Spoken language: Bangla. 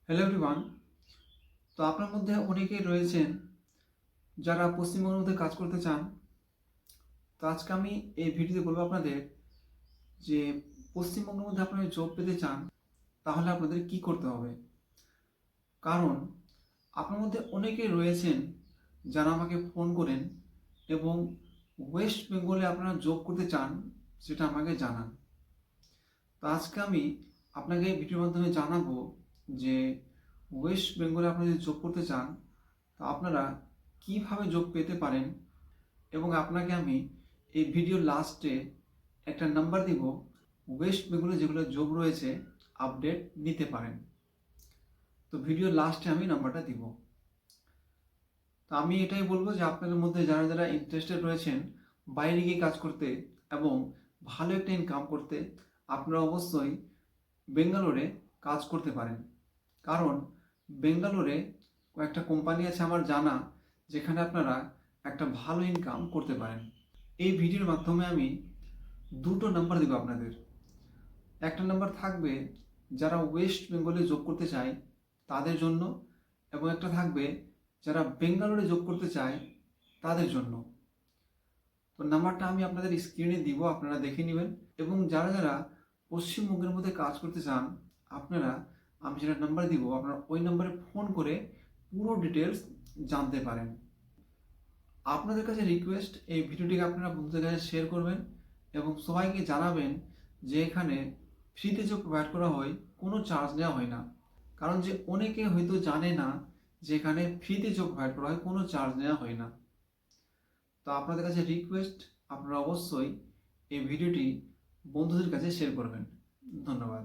Hello everyone. তো আপনার মধ্যে অনেকেই রয়েছেন যারা পশ্চিমবঙ্গের মধ্যে কাজ করতে চান। তো আজকে আমি এই ভিডিওতে বলবো আপনাদের যে পশ্চিমবঙ্গের মধ্যে আপনারা জব পেতে চান তাহলে আপনাদের কি করতে হবে। কারণ আপনার মধ্যে অনেকেই রয়েছেন যারা আমাকে ফোন করেন এবং ওয়েস্ট বেঙ্গলে আপনারা জব করতে চান সেটা আমাকে জানান। তো আজকে আমি আপনাকে এই ভিডিওর মাধ্যমে জানাবো যে ওয়েস্ট বেঙ্গলে আপনারা যদি জব করতে চান তো আপনারা কিভাবে জব পেতে পারেন এবং আপনাকে আমি এই ভিডিওর লাস্টে একটা নাম্বার দিব ওয়েস্ট বেঙ্গলে যেগুলো জব রয়েছে আপডেট নিতে পারেন। তো ভিডিওর লাস্টে আমি নাম্বারটা দিব। তো আমি এটাই বলবো যে আপনাদের মধ্যে যারা যারা ইন্টারেস্টেড রয়েছেন বাইরে গিয়ে কাজ করতে এবং ভালো একটা ইনকাম করতে, আপনারা অবশ্যই বেঙ্গালোরে কাজ করতে পারেন। কারণ বেঙ্গালোরে কয়েকটা কোম্পানি আছে আমার জানা যেখানে আপনারা একটা ভালো ইনকাম করতে পারেন। এই ভিডিওর মাধ্যমে আমি দুটো নাম্বার দেবো আপনাদের। একটা নাম্বার থাকবে যারা ওয়েস্ট বেঙ্গলে জব করতে চায় তাদের জন্য, এবং একটা থাকবে যারা বেঙ্গালোরে জব করতে চায় তাদের জন্য। তো নাম্বারটা আমি আপনাদের স্ক্রিনে দিব, আপনারা দেখে নেবেন। এবং যারা যারা পশ্চিমবঙ্গের মধ্যে কাজ করতে চান আপনারা, আমি যেটা নাম্বার দিব আপনারা ওই নাম্বারে ফোন করে পুরো ডিটেলস জানতে পারেন। আপনাদের কাছে রিকোয়েস্ট, এই ভিডিওটিকে আপনারা বন্ধুদের কাছে শেয়ার করবেন এবং সবাইকে জানাবেন যে এখানে ফ্রিতে জব প্রোভাইড করা হয়, কোনো চার্জ নেওয়া হয় না। কারণ যে অনেকে হয়তো জানে না যে এখানে ফ্রিতে জব প্রোভাইড করা হয়, কোনো চার্জ নেওয়া হয় না। তো আপনাদের কাছে রিকোয়েস্ট, আপনারা অবশ্যই এই ভিডিওটি বন্ধুদের কাছে শেয়ার করবেন। ধন্যবাদ।